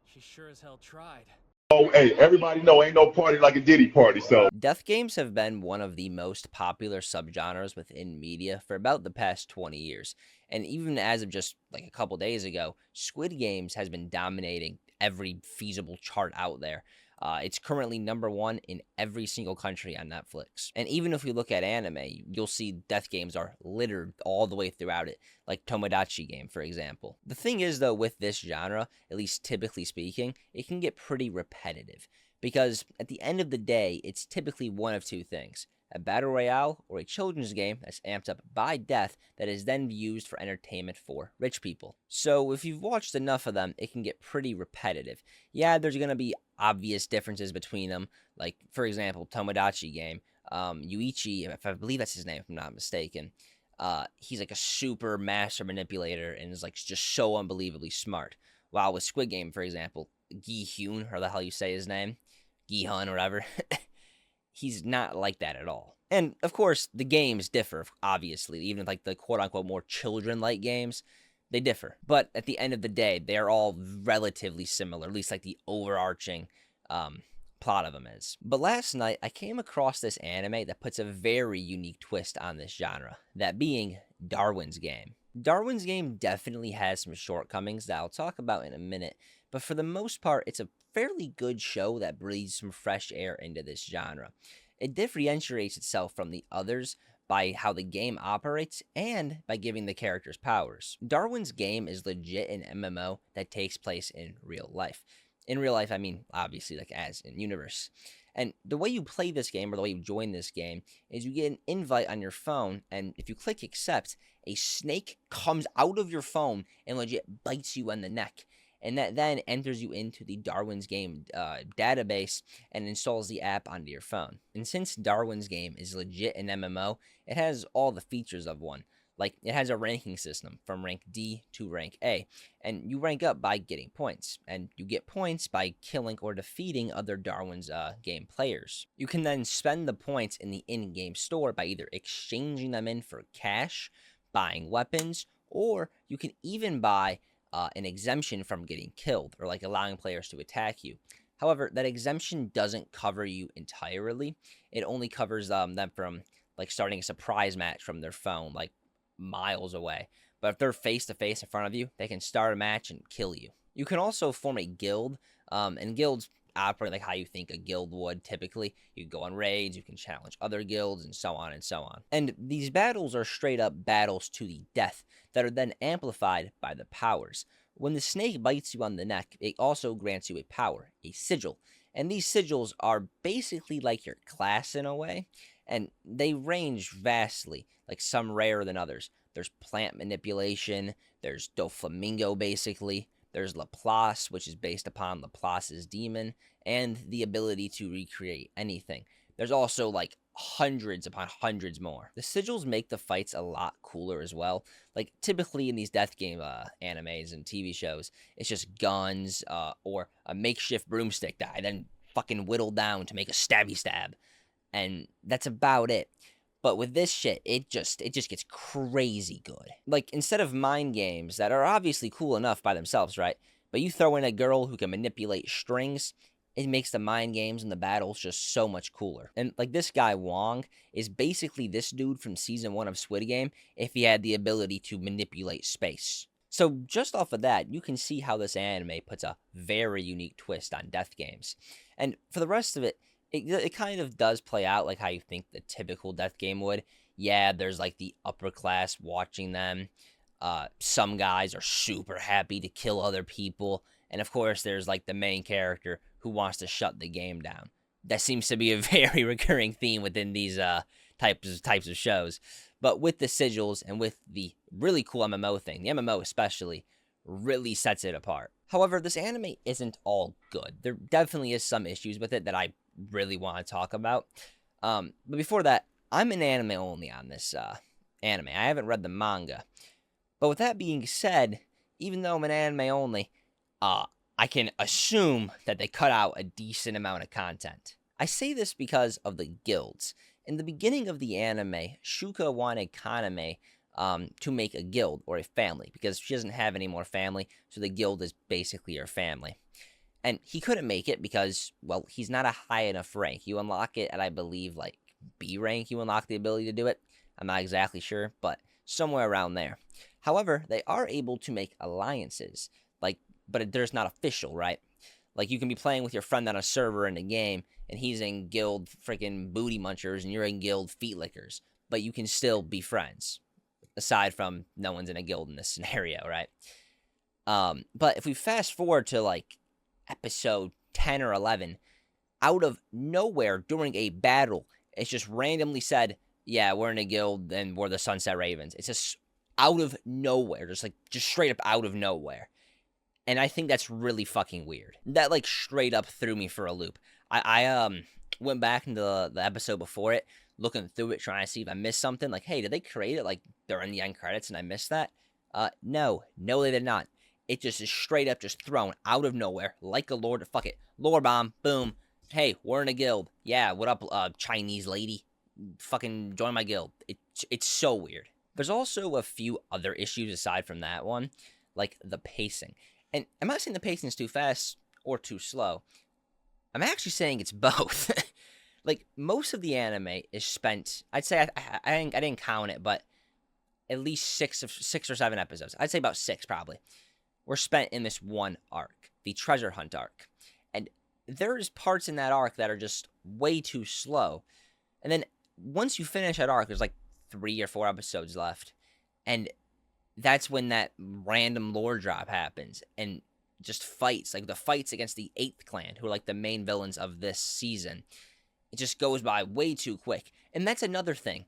She sure as hell tried. Oh, hey, everybody know ain't no party like a Diddy party, so. Death games have been one of the most popular subgenres within media for about the past 20 years. And even as of just like a couple days ago, Squid Games has been dominating every feasible chart out there. It's currently number one in every single country on Netflix. And even if we look at anime, you'll see death games are littered all the way throughout it, like Tomodachi game, for example. The thing is, though, with this genre, at least typically speaking, it can get pretty repetitive. Because at the end of the day, it's typically one of two things: a battle royale or a children's game that's amped up by death that is then used for entertainment for rich people. So if you've watched enough of them, it can get pretty repetitive. Yeah, there's going to be obvious differences between them, like, for example, Tomodachi game. Yuichi, if I believe that's his name, if I'm not mistaken, he's like a super master manipulator and is like just so unbelievably smart. While with Squid Game, for example, Gi Hyun, or the hell you say his name, Gi Hun, or whatever, he's not like that at all. And of course, the games differ, obviously. Even like the quote unquote more children like games, they differ. But at the end of the day, they are all relatively similar, at least like the overarching plot of them is. But last night, I came across this anime that puts a very unique twist on this genre, that being Darwin's Game. Darwin's Game definitely has some shortcomings that I'll talk about in a minute, but for the most part, it's a fairly good show that breathes some fresh air into this genre. It differentiates itself from the others by how the game operates and by giving the characters powers. Darwin's Game is legit an MMO that takes place in real life. In real life, I mean, obviously, like as in universe. And the way you play this game, or the way you join this game, is you get an invite on your phone, and if you click accept, a snake comes out of your phone and legit bites you on the neck. And that then enters you into the Darwin's Game database and installs the app onto your phone. And since Darwin's Game is legit an MMO, it has all the features of one. Like, it has a ranking system from rank D to rank A, and you rank up by getting points, and you get points by killing or defeating other Darwin's game players. You can then spend the points in the in-game store by either exchanging them in for cash, buying weapons, or you can even buy an exemption from getting killed, or like allowing players to attack you. However, that exemption doesn't cover you entirely. It only covers them from like starting a surprise match from their phone, like miles away. But if they're face to face in front of you, they can start a match and kill you. You can also form a guild, and guilds operate like how you think a guild would typically. You can go on raids, you can challenge other guilds, and so on and so on. And these battles are straight up battles to the death that are then amplified by the powers. When the snake bites you on the neck, it also grants you a power, a sigil. And these sigils are basically like your class in a way, and they range vastly, like some rarer than others. There's plant manipulation, there's Doflamingo basically, there's Laplace, which is based upon Laplace's demon, and the ability to recreate anything. There's also like hundreds upon hundreds more. The sigils make the fights a lot cooler as well. Like typically in these death game animes and TV shows, it's just guns or a makeshift broomstick that I then fucking whittle down to make a stabby stab. And that's about it. But with this shit, it just gets crazy good. Like, instead of mind games that are obviously cool enough by themselves, right? But you throw in a girl who can manipulate strings, it makes the mind games and the battles just so much cooler. And like this guy Wong is basically this dude from season 1 of Squid Game if he had the ability to manipulate space. So just off of that, you can see how this anime puts a very unique twist on death games. And for the rest of it, it kind of does play out like how you think the typical death game would. Yeah, there's like the upper class watching them. Some guys are super happy to kill other people. And of course, there's like the main character who wants to shut the game down. That seems to be a very recurring theme within these types of shows. But with the sigils and with the really cool MMO thing, the MMO especially, really sets it apart. However, this anime isn't all good. There definitely is some issues with it that I really want to talk about. But before that, I'm an anime only on this anime. I haven't read the manga. But with that being said, even though I'm an anime only, I can assume that they cut out a decent amount of content. I say this because of the guilds. In the beginning of the anime, Shuka wanted Kaname to make a guild or a family, because she doesn't have any more family, so the guild is basically her family. And he couldn't make it because, well, he's not a high enough rank. You unlock it at, I believe, like B rank, you unlock the ability to do it. I'm not exactly sure, but somewhere around there. However, they are able to make alliances, like, but there's not official, right? Like, you can be playing with your friend on a server in a game, and he's in guild freaking booty munchers, and you're in guild feet lickers, but you can still be friends, aside from no one's in a guild in this scenario, right? But if we fast forward to, like, episode 10 or 11, out of nowhere during a battle, it's just randomly said, yeah, we're in a guild and we're the Sunset Ravens. It's just out of nowhere, just straight up out of nowhere. And I think that's really fucking weird. That, like, straight up threw me for a loop. I went back into the episode before it, looking through it, trying to see if I missed something. Like, hey, did they create it, like, during the end credits and I missed that? No, they did not. It just is straight up just thrown out of nowhere, like a lore. Fuck it. Lore bomb, boom. Hey, we're in a guild. Yeah, what up, Chinese lady? Fucking join my guild. It's so weird. There's also a few other issues aside from that one, like the pacing. And I'm not saying the pacing is too fast or too slow. I'm actually saying it's both. Like, most of the anime is spent, I'd say, I didn't count it, but at least six or seven episodes. I'd say about 6, probably, were spent in this one arc, the treasure hunt arc. And there's parts in that arc that are just way too slow. And then once you finish that arc, there's like 3 or 4 episodes left. And that's when that random lore drop happens. And just fights, like the fights against the 8th clan, who are like the main villains of this season. It just goes by way too quick. And that's another thing.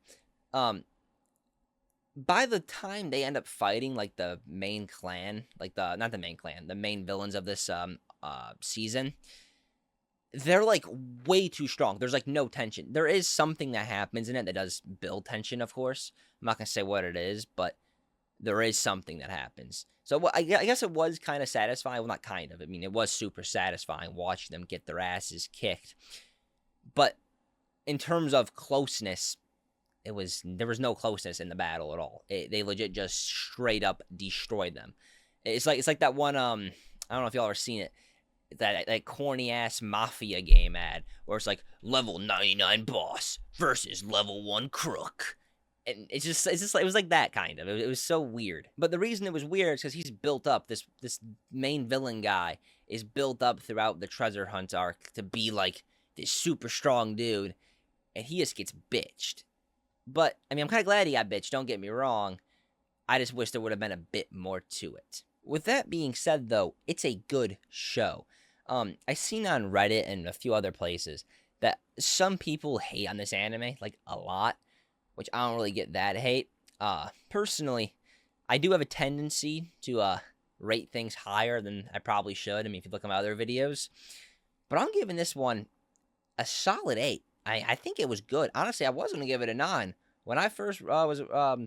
By the time they end up fighting, like, the main clan, like, not the main clan, the main villains of this season, they're, like, way too strong. There's, like, no tension. There is something that happens in it that does build tension, of course. I'm not going to say what it is, but there is something that happens. So I guess it was kind of satisfying. Well, not kind of. I mean, it was super satisfying watching them get their asses kicked. But in terms of closeness, there was no closeness in the battle at all. They legit just straight up destroyed them. It's like that one, I don't know if y'all ever seen it, that corny ass Mafia game ad where it's like level 99 boss versus level 1 crook. And it was like that kind of. It was so weird. But the reason it was weird is because he's built up, this main villain guy is built up throughout the treasure hunt arc to be like this super strong dude, and he just gets bitched. But, I mean, I'm kind of glad he got bitched, don't get me wrong. I just wish there would have been a bit more to it. With that being said, though, it's a good show. I seen on Reddit and a few other places that some people hate on this anime, like, a lot, which I don't really get that hate. Personally, I do have a tendency to rate things higher than I probably should. I mean, if you look at my other videos. But I'm giving this one a solid 8. I think it was good. Honestly, I was going to give it a 9. When I first was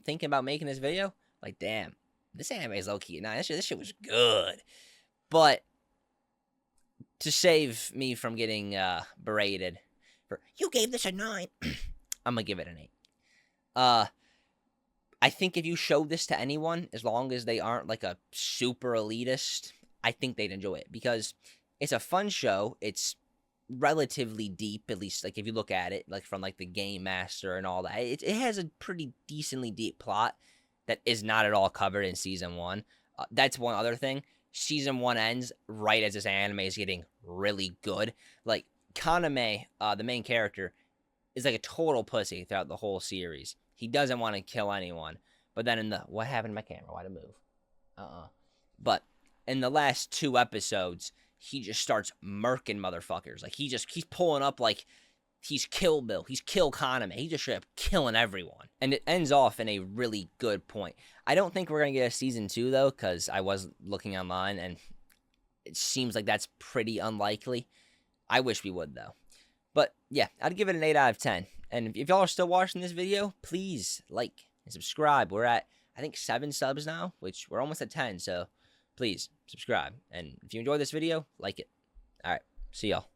thinking about making this video, like, damn, this anime is low-key a 9. This shit was good. But to save me from getting berated for, you gave this a 9, I'm going to give it an 8. I think if you show this to anyone, as long as they aren't like a super elitist, I think they'd enjoy it. Because it's a fun show. It's relatively deep, at least like if you look at it like from like the game master and all that. It has a pretty decently deep plot that is not at all covered in season 1. That's one other thing. Season 1 ends right as this anime is getting really good. Like, Kaname, the main character, is like a total pussy throughout the whole series. He doesn't want to kill anyone. But then what happened to my camera? Why'd it move? But in the last 2 episodes, he just starts murking motherfuckers. Like, he's pulling up like he's Kill Bill. He's Kill Kaname. He's just straight up killing everyone. And it ends off in a really good point. I don't think we're going to get a season 2, though, because I was looking online, and it seems like that's pretty unlikely. I wish we would, though. But, yeah, I'd give it an 8 out of 10. And if y'all are still watching this video, please like and subscribe. We're at, I think, 7 subs now, which we're almost at 10, so please subscribe. And if you enjoyed this video, like it. All right, see y'all.